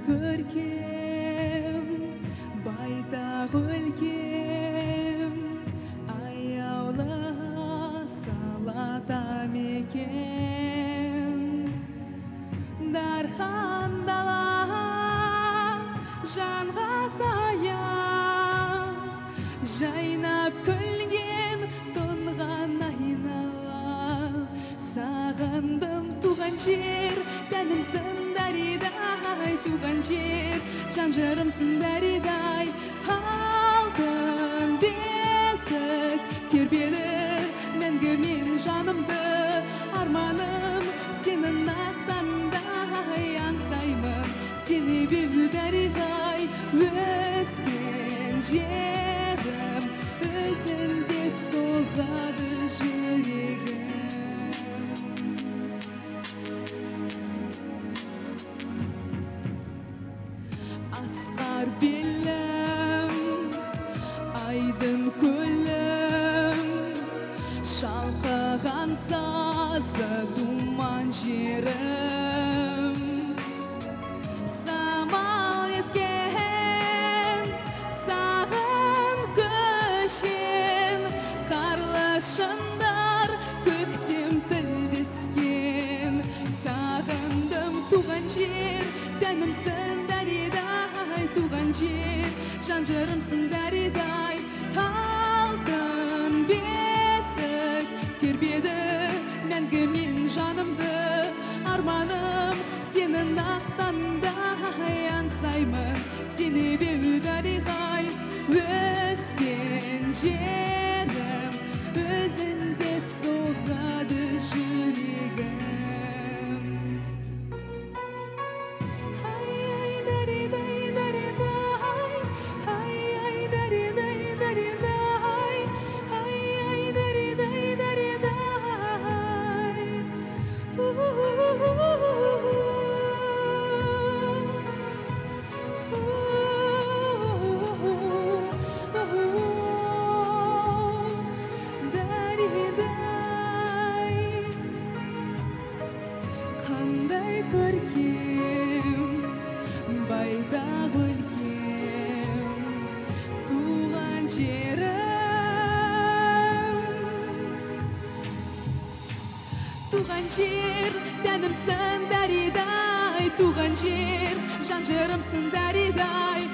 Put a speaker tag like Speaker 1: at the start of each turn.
Speaker 1: көркем, байтақ өлкем, аяулы салата мекен. Дархан дала жанға сая, жайнап күлген тұнған айнала. Сағындым туған жер, тәнімсің даридай, туған жер, жан жарымсың даридай. Алтын бесік тербеді мәңгі мен жанымды, арманым сенің ақтандай аңсаймын, сені беу даридай. Өскен жерім өзің деп соғады жүрегім. Асқар белім, айдын көлім, шалқыған сазы думан жерім. Самал ескен, сағын көшен, қарлы шыңдар көктем тілдескен. Сағындым туған жер, тәнімсің даридай, туған жер, жан жарымсың даридай. Алтын бесік тербеді мәңгі мен жанымды, арманым сенің ақтандай аңсаймын, сені беу даридай. Өскен жерім өзің деп соғады жүрегім. Қандай көркем, байтақ өлкем, туған жерім. Туған жер, тәнімсің даридай, туған жер, жан жарымсың даридай.